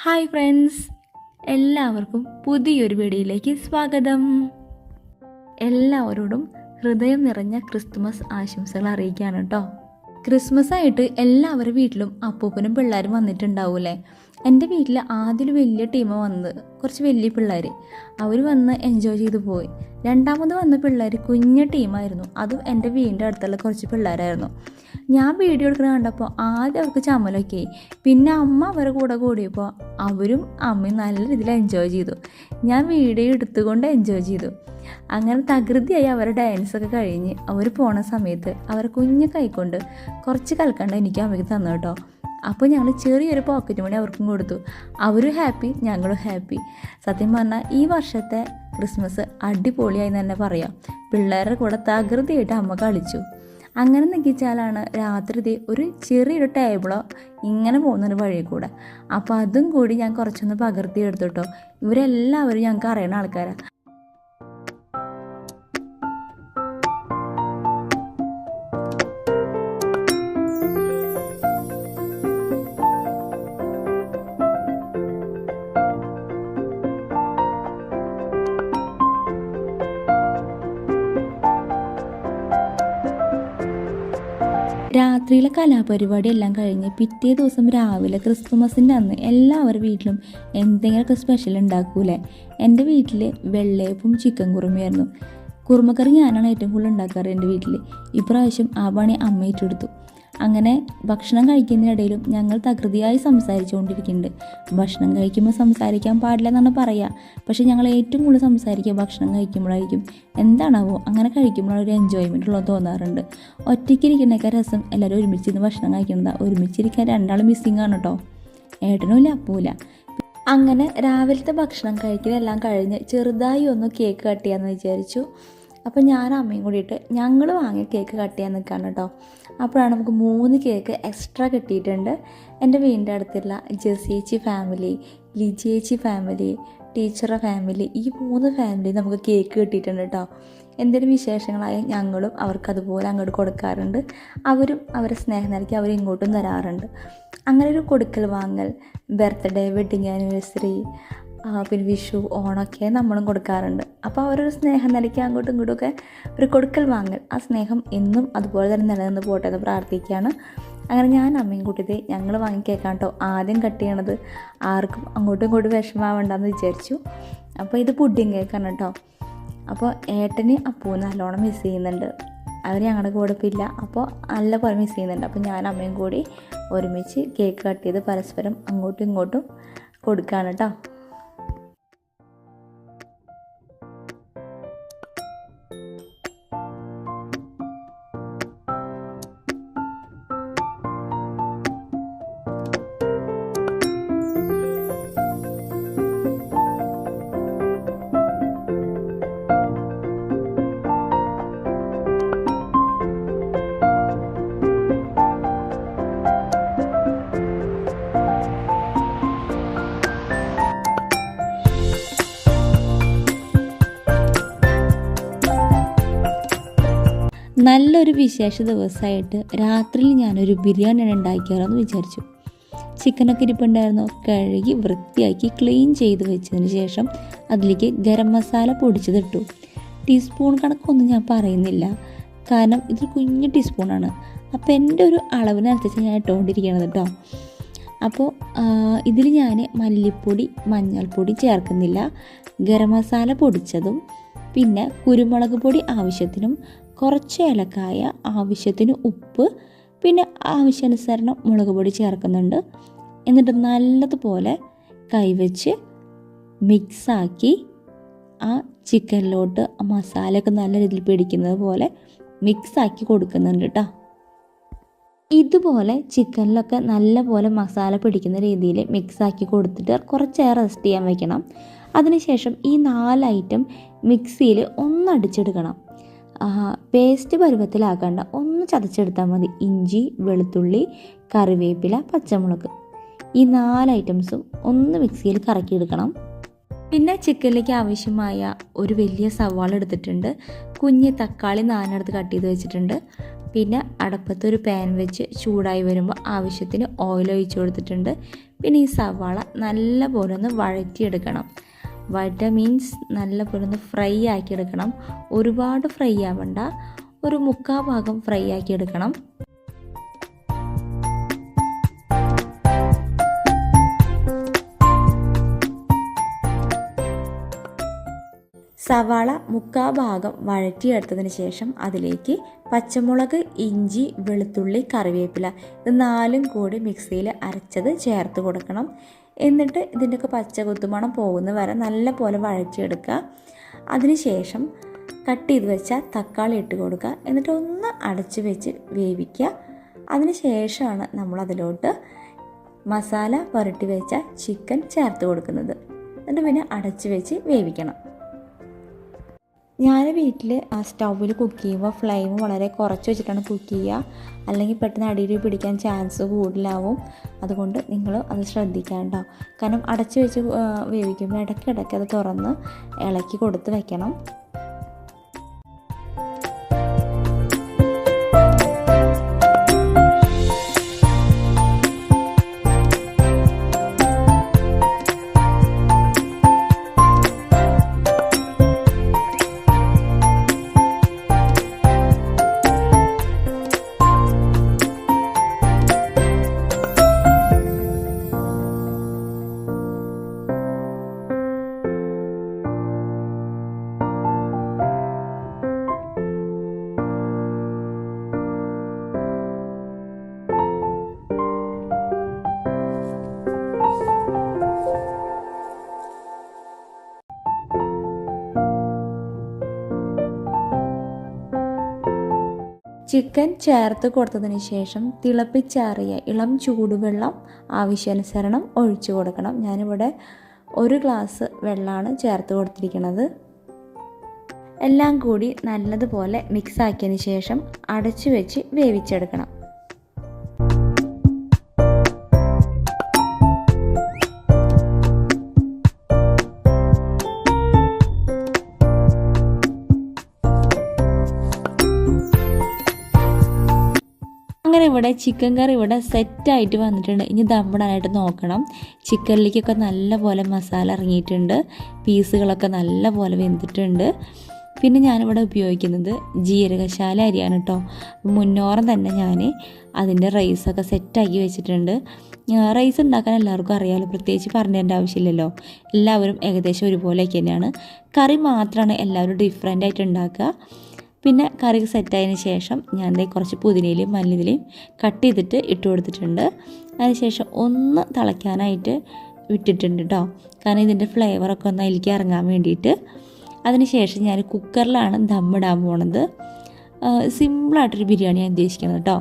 Hi friends, എല്ലാവർക്കും പുതിയൊരു വീഡിയോയിലേക്ക് സ്വാഗതം. എല്ലാവരോടും ഹൃദയം നിറഞ്ഞ ക്രിസ്തുമസ് ആശംസകൾ അറിയിക്കുകയാണ് കേട്ടോ. ക്രിസ്മസ് ആയിട്ട് എല്ലാവരുടെ വീട്ടിലും അപ്പൂപ്പനും പിള്ളേരും വന്നിട്ടുണ്ടാവൂലേ. എൻ്റെ വീട്ടിൽ ആദ്യം വലിയ ടീം വന്നത്, കുറച്ച് വലിയ പിള്ളേർ, അവർ വന്ന് എൻജോയ് ചെയ്ത് പോയി. രണ്ടാമത് വന്ന പിള്ളേർ കുഞ്ഞ ടീമായിരുന്നു, അതും എൻ്റെ വീടിൻ്റെ അടുത്തുള്ള കുറച്ച് പിള്ളേരായിരുന്നു. ഞാൻ വീഡിയോ എടുക്കുന്നത് കണ്ടപ്പോൾ ആദ്യം അവർക്ക് ചമ്മലൊക്കെ, പിന്നെ അമ്മ അവരുടെ കൂടെ കൂടിയപ്പോൾ അവരും അമ്മയും നല്ല രീതിയിൽ എൻജോയ് ചെയ്തു. ഞാൻ വീഡിയോ എടുത്തുകൊണ്ട് എൻജോയ് ചെയ്തു. അങ്ങനെ തകൃതിയായി അവരുടെ ഡാൻസൊക്കെ കഴിഞ്ഞ് അവർ പോണ സമയത്ത് അവർ കുഞ്ഞു കൈക്കൊണ്ട് കുറച്ച് കൽക്കണ്ട എനിക്ക് അമ്മയ്ക്ക് തന്നു കേട്ടോ. അപ്പോൾ ഞങ്ങൾ ചെറിയൊരു പോക്കറ്റ് മണി അവർക്കും കൊടുത്തു. അവരും ഹാപ്പി, ഞങ്ങളും ഹാപ്പി. സത്യം പറഞ്ഞാൽ ഈ വർഷത്തെ ക്രിസ്മസ് അടിപൊളിയായി തന്നെ പറയാം. പിള്ളേരുടെ കൂടെ തകൃതിയായിട്ട് അമ്മ കളിച്ചു. അങ്ങനെ നിൽക്കിച്ചാലാണ് രാത്രി ഒരു ചെറിയൊരു ടേബിളോ ഇങ്ങനെ പോകുന്നൊരു വഴി കൂടെ. അപ്പോൾ അതും കൂടി ഞാൻ കുറച്ചൊന്ന് പകർത്തി എടുത്തു കേട്ടോ. ഇവരെല്ലാവരും ഞങ്ങൾക്ക് അറിയുന്ന ആൾക്കാരാണ്. രാത്രിയിലെ കലാപരിപാടി എല്ലാം കഴിഞ്ഞ് പിറ്റേ ദിവസം രാവിലെ ക്രിസ്തുമസിൻ്റെ അന്ന് എല്ലാവരുടെ വീട്ടിലും എന്തെങ്കിലുമൊക്കെ സ്പെഷ്യൽ ഉണ്ടാക്കൂലേ. എൻ്റെ വീട്ടിൽ വെള്ളയപ്പും ചിക്കൻ കുറുമയായിരുന്നു. കുറുമക്കറി ഞാനാണ് ഏറ്റവും കൂടുതൽ ഉണ്ടാക്കാറ് എൻ്റെ വീട്ടിൽ. ഇപ്രാവശ്യം ആ പണി അമ്മ ഏറ്റെടുത്തു. അങ്ങനെ ഭക്ഷണം കഴിക്കുന്നതിനിടയിലും ഞങ്ങൾ തകൃതിയായി സംസാരിച്ചുകൊണ്ടിരിക്കുന്നുണ്ട്. ഭക്ഷണം കഴിക്കുമ്പോൾ സംസാരിക്കാൻ പാടില്ല എന്നാണ് പറയുക, പക്ഷേ ഞങ്ങൾ ഏറ്റവും കൂടുതൽ സംസാരിക്കുക ഭക്ഷണം കഴിക്കുമ്പോഴായിരിക്കും. എന്താണാവോ, അങ്ങനെ കഴിക്കുമ്പോഴാണ് ഒരു എൻജോയ്മെൻ്റ് ഉള്ളത് തോന്നാറുണ്ട്. ഒറ്റയ്ക്കിരിക്കുന്നതൊക്കെ രസം എല്ലാവരും ഒരുമിച്ചിരുന്ന് ഭക്ഷണം കഴിക്കുന്നതാണ്. ഒരുമിച്ചിരിക്കാൻ രണ്ടാളും മിസ്സിങ് ആണ് കേട്ടോ, ഏട്ടനും ഇല്ല അപ്പൂല്ല. അങ്ങനെ രാവിലത്തെ ഭക്ഷണം കഴിക്കലെല്ലാം കഴിഞ്ഞ് ചെറുതായി ഒന്ന് കേക്ക് കട്ട് ചെയ്യാമെന്ന് വിചാരിച്ചു. അപ്പോൾ ഞാൻ അമ്മയും കൂടിയിട്ട് ഞങ്ങൾ വാങ്ങിയ കേക്ക് കട്ട് ചെയ്യാൻ നിൽക്കുകയാണ് കേട്ടോ. അപ്പോഴാണ് നമുക്ക് 3 കേക്ക് എക്സ്ട്രാ കിട്ടിയിട്ടുണ്ട്. എൻ്റെ വീടിൻ്റെ അടുത്തുള്ള ജെസ്സിയേച്ചി ഫാമിലി, ലിജിയേച്ചി ഫാമിലി, ടീച്ചറുടെ ഫാമിലി, ഈ 3 ഫാമിലി നമുക്ക് കേക്ക് കിട്ടിയിട്ടുണ്ട് കേട്ടോ. എന്തെങ്കിലും വിശേഷങ്ങളായ ഞങ്ങളും അവർക്കതുപോലെ അങ്ങോട്ട് കൊടുക്കാറുണ്ട്. അവരും അവരെ സ്നേഹം നൽകി അവരിങ്ങോട്ടും തരാറുണ്ട്. അങ്ങനെ ഒരു കൊടുക്കൽ വാങ്ങൽ, ബർത്ത്ഡേ, വെഡ്ഡിങ് ആനിവേഴ്സറി, പിന്നെ വിഷു, ഓണമൊക്കെ നമ്മളും കൊടുക്കാറുണ്ട്. അപ്പോൾ അവരൊരു സ്നേഹം നൽകി അങ്ങോട്ടും ഇങ്ങോട്ടുമൊക്കെ ഒരു കൊടുക്കൽ വാങ്ങൽ, ആ സ്നേഹം എന്നും അതുപോലെ തന്നെ നിലനിന്ന് പോട്ടെ എന്ന് പ്രാർത്ഥിക്കുകയാണ്. അങ്ങനെ ഞാൻ അമ്മയും കൂട്ടിയത് ഞങ്ങൾ വാങ്ങിക്കേക്കാം കേട്ടോ ആദ്യം കട്ട് ചെയ്യണത്. ആർക്കും അങ്ങോട്ടും ഇങ്ങോട്ടും വിഷമാവണ്ടെന്ന് വിചാരിച്ചു. അപ്പോൾ ഇത് പുഡിങ് കേക്കാണ് കേട്ടോ. അപ്പോൾ ഏട്ടന് അപ്പൂന് നല്ലോണം മിസ് ചെയ്യുന്നുണ്ട്. അവർ ഞങ്ങളുടെ കൂടെ ഇപ്പോൾ ഇല്ല, അപ്പോൾ നല്ല പോലെ മിസ് ചെയ്യുന്നുണ്ട്. അപ്പോൾ ഞാൻ അമ്മയും കൂടി ഒരുമിച്ച് കേക്ക് കട്ട് ചെയ്ത് പരസ്പരം അങ്ങോട്ടും ഇങ്ങോട്ടും കൊടുക്കുകയാണ് കേട്ടോ. നല്ലൊരു വിശേഷ ദിവസമായിട്ട് രാത്രിയിൽ ഞാനൊരു ബിരിയാണിയാണ് ഉണ്ടാക്കിയാലോന്ന് വിചാരിച്ചു. ചിക്കനൊക്കെ ഇരിപ്പുണ്ടായിരുന്നു, കഴുകി വൃത്തിയാക്കി ക്ലീൻ ചെയ്ത് വെച്ചതിന് ശേഷം അതിലേക്ക് ഗരം മസാല പൊടിച്ചതിട്ടു. ടീസ്പൂൺ കണക്കൊന്നും ഞാൻ പറയുന്നില്ല, കാരണം ഇതൊരു കുഞ്ഞു ടീസ്പൂണാണ്. അപ്പോൾ എൻ്റെ ഒരു അളവിനനുസരിച്ച് ഞാൻ ഇട്ടുകൊണ്ടിരിക്കുകയാണ് കേട്ടോ. അപ്പോൾ ഇതിൽ ഞാൻ മല്ലിപ്പൊടി, മഞ്ഞൾപ്പൊടി ചേർക്കുന്നില്ല. ഗരം മസാല പൊടിച്ചതും പിന്നെ കുരുമുളക് പൊടി ആവശ്യത്തിനും, കുറച്ച് ഏലക്കായ, ആവശ്യത്തിന് ഉപ്പ്, പിന്നെ ആവശ്യാനുസരണം മുളക് പൊടി ചേർക്കുന്നുണ്ട്. എന്നിട്ട് നല്ലതുപോലെ കൈവച്ച് മിക്സാക്കി ആ ചിക്കനിലോട്ട് ആ മസാലയൊക്കെ നല്ല രീതിയിൽ പിടിക്കുന്നത് പോലെ മിക്സാക്കി കൊടുക്കുന്നുണ്ട് കേട്ടോ. ഇതുപോലെ ചിക്കനിലൊക്കെ നല്ല പോലെ മസാല പിടിക്കുന്ന രീതിയിൽ മിക്സാക്കി കൊടുത്തിട്ട് കുറച്ചേറെ റെസ്റ്റ് ചെയ്യാൻ വെക്കണം. അതിനുശേഷം ഈ 4 ഐറ്റം മിക്സിയിൽ ഒന്നടിച്ചെടുക്കണം. പേസ്റ്റ് പരുവത്തിലാക്കണ്ട, ഒന്ന് ചതച്ചെടുത്താൽ മതി. ഇഞ്ചി, വെളുത്തുള്ളി, കറിവേപ്പില, പച്ചമുളക്, ഈ 4 ഐറ്റംസും ഒന്ന് മിക്സിയിൽ കറക്കിയെടുക്കണം. പിന്നെ ചിക്കനിലേക്ക് ആവശ്യമായ ഒരു വലിയ സവാള എടുത്തിട്ടുണ്ട്. കുഞ്ഞ് തക്കാളി 4 കട്ട് ചെയ്ത് വെച്ചിട്ടുണ്ട്. പിന്നെ അടുപ്പത്തൊരു പാൻ വെച്ച് ചൂടായി വരുമ്പോൾ ആവശ്യത്തിന് ഓയിൽ ഒഴിച്ച് കൊടുത്തിട്ടുണ്ട്. പിന്നെ ഈ സവാള നല്ല പോലെ ഒന്ന് വഴറ്റിയെടുക്കണം. വഴറ്റുക മീൻസ് നല്ല പോലെ ഒന്ന് ഫ്രൈ ആക്കിയെടുക്കണം. ഒരുപാട് ഫ്രൈ ആവണ്ട, ഒരു 3/4 ഭാഗം ഫ്രൈ ആക്കിയെടുക്കണം. സവാള 3/4 ഭാഗം വഴറ്റിയെടുത്തതിന് ശേഷം അതിലേക്ക് പച്ചമുളക്, ഇഞ്ചി, വെളുത്തുള്ളി, കറിവേപ്പില ഇത് 4ഉം കൂടി മിക്സിയിൽ അരച്ചത് ചേർത്ത് കൊടുക്കണം. എന്നിട്ട് ഇതിൻ്റെയൊക്കെ പച്ച കുത്തുമണം പോകുന്ന വരെ നല്ല പോലെ വഴറ്റിയെടുക്കുക. അതിനുശേഷം കട്ട് ചെയ്ത് വെച്ച തക്കാളി ഇട്ട് കൊടുക്കുക. എന്നിട്ട് ഒന്ന് അടച്ച് വെച്ച് വേവിക്കുക. അതിന് ശേഷമാണ് നമ്മളതിലോട്ട് മസാല പുരട്ടി വെച്ച ചിക്കൻ ചേർത്ത് കൊടുക്കുന്നത്. എന്നിട്ട് പിന്നെ അടച്ച് വെച്ച് വേവിക്കണം. ഞാൻ വീട്ടിൽ സ്റ്റൗവിൽ കുക്ക് ചെയ്യുമ്പോൾ ഫ്ലെയിം വളരെ കുറച്ച് വെച്ചിട്ടാണ് കുക്ക് ചെയ്യുക. അല്ലെങ്കിൽ പെട്ടെന്ന് അടിയിൽ പിടിക്കാൻ ചാൻസ് കൂടുതലാവും. അതുകൊണ്ട് നിങ്ങൾ അത് ശ്രദ്ധിക്കണം. കാരണം അടച്ച് വെച്ച് വേവിക്കുമ്പോൾ ഇടയ്ക്കിടയ്ക്ക് അത് തുറന്ന് ഇളക്കി കൊടുത്ത് വയ്ക്കണം. ചിക്കൻ ചേർത്ത് കൊടുത്തതിന് ശേഷം തിളപ്പിച്ചാറിയ ഇളം ചൂടുവെള്ളം ആവശ്യാനുസരണം ഒഴിച്ചു കൊടുക്കണം. ഞാനിവിടെ 1 ഗ്ലാസ് വെള്ളമാണ് ചേർത്ത് കൊടുത്തിരിക്കുന്നത്. എല്ലാം കൂടി നല്ലതുപോലെ മിക്സ് ആക്കിയതിന് ശേഷം അടച്ചു വെച്ച് വേവിച്ചെടുക്കണം. അങ്ങനെ ഇവിടെ ചിക്കൻ കറി ഇവിടെ സെറ്റായിട്ട് വന്നിട്ടുണ്ട്. ഇനി ദമ്മിടാനായിട്ട് നോക്കണം. ചിക്കനിലേക്കൊക്കെ നല്ല പോലെ മസാല ഇറങ്ങിയിട്ടുണ്ട്. പീസുകളൊക്കെ നല്ല പോലെ വെന്തിട്ടുണ്ട്. പിന്നെ ഞാനിവിടെ ഉപയോഗിക്കുന്നത് ജീരകശാല അരിയാണ് കേട്ടോ. മുന്നോരം തന്നെ ഞാൻ അതിൻ്റെ റൈസൊക്കെ സെറ്റാക്കി വെച്ചിട്ടുണ്ട്. റൈസ് ഉണ്ടാക്കാൻ എല്ലാവർക്കും അറിയാമല്ലോ, പ്രത്യേകിച്ച് പറഞ്ഞു തരേണ്ട ആവശ്യമില്ലല്ലോ. എല്ലാവരും ഏകദേശം ഒരുപോലെയൊക്കെ തന്നെയാണ്. കറി മാത്രമാണ് എല്ലാവരും ഡിഫറെൻ്റ് ആയിട്ട് ഉണ്ടാക്കുക. പിന്നെ കറി സെറ്റായതിന് ശേഷം ഞാൻ കുറച്ച് പുതിനയിലയും മല്ലിയിലയും കട്ട് ചെയ്തിട്ട് ഇട്ട് കൊടുത്തിട്ടുണ്ട്. അതിനുശേഷം ഒന്ന് തിളയ്ക്കാനായിട്ട് വിട്ടിട്ടുണ്ട് കേട്ടോ. കാരണം ഇതിൻ്റെ ഫ്ലേവറൊക്കെ ഒന്ന് അതിലേക്ക് ഇറങ്ങാൻ വേണ്ടിയിട്ട്. അതിനുശേഷം ഞാൻ കുക്കറിലാണ് ദമ്മിടാൻ പോണത്. സിമ്പിളായിട്ടൊരു ബിരിയാണിയാണ് ഉദ്ദേശിക്കുന്നത് കേട്ടോ.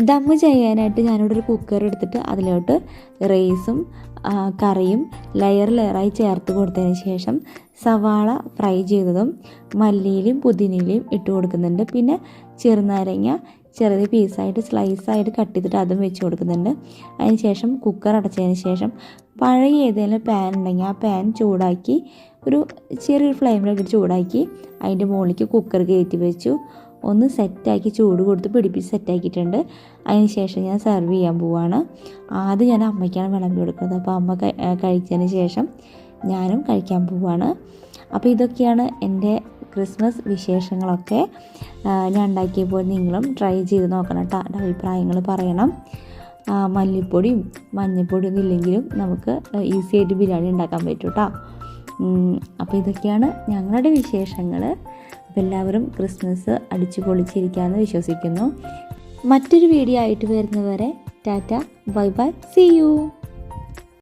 ദമ്മ് ചെയ്യാനായിട്ട് ഞാനിവിടെ ഒരു കുക്കർ എടുത്തിട്ട് അതിലോട്ട് റൈസും കറിയും ലെയറായി ചേർത്ത് കൊടുത്തതിന് ശേഷം സവാള ഫ്രൈ ചെയ്തതും മല്ലിയിലയും പുതിനയിലയും ഇട്ട് കൊടുക്കുന്നുണ്ട്. പിന്നെ ചെറുനാരങ്ങ ചെറിയ പീസായിട്ട് സ്ലൈസായിട്ട് കട്ട് ചെയ്തിട്ട് അതും വെച്ച് കൊടുക്കുന്നുണ്ട്. അതിന് ശേഷം കുക്കർ അടച്ചതിന് ശേഷം പഴയ ഏതെങ്കിലും പാൻ ഉണ്ടെങ്കിൽ ആ പാൻ ചൂടാക്കി ഒരു ചെറിയൊരു ഫ്ലെയിമിലൊക്കെ ചൂടാക്കി അതിൻ്റെ മുകളിലേക്ക് കുക്കർ കയറ്റി വെച്ചു. ഒന്ന് സെറ്റാക്കി ചൂട് കൊടുത്ത് പിടിപ്പിച്ച് സെറ്റാക്കിയിട്ടുണ്ട്. അതിന് ശേഷം ഞാൻ സെർവ് ചെയ്യാൻ പോവുകയാണ്. ആദ്യം ഞാൻ അമ്മയ്ക്കാണ് വിളമ്പി കൊടുക്കുന്നത്. അപ്പോൾ അമ്മ കഴിച്ചതിന് ശേഷം ഞാനും കഴിക്കാൻ പോവുകയാണ്. അപ്പോൾ ഇതൊക്കെയാണ് എൻ്റെ ക്രിസ്മസ് വിശേഷങ്ങളൊക്കെ. ഞാൻ ഉണ്ടാക്കിയപ്പോൾ നിങ്ങളും ട്രൈ ചെയ്ത് നോക്കണം കേട്ടോ. അഭിപ്രായങ്ങൾ പറയണം. മല്ലിപ്പൊടിയും മഞ്ഞൾപ്പൊടിയും ഒന്നും ഇല്ലെങ്കിലും നമുക്ക് ഈസി ആയിട്ട് ബിരിയാണി ഉണ്ടാക്കാൻ പറ്റും കേട്ടോ. അപ്പോൾ ഇതൊക്കെയാണ് ഞങ്ങളുടെ വിശേഷങ്ങൾ. അപ്പോൾ എല്ലാവരും ക്രിസ്മസ് അടിച്ചു പൊളിച്ചിരിക്കാമെന്ന് വിശ്വസിക്കുന്നു. മറ്റൊരു വീഡിയോ ആയിട്ട് വരുന്നവരെ tata, bye bye, see U.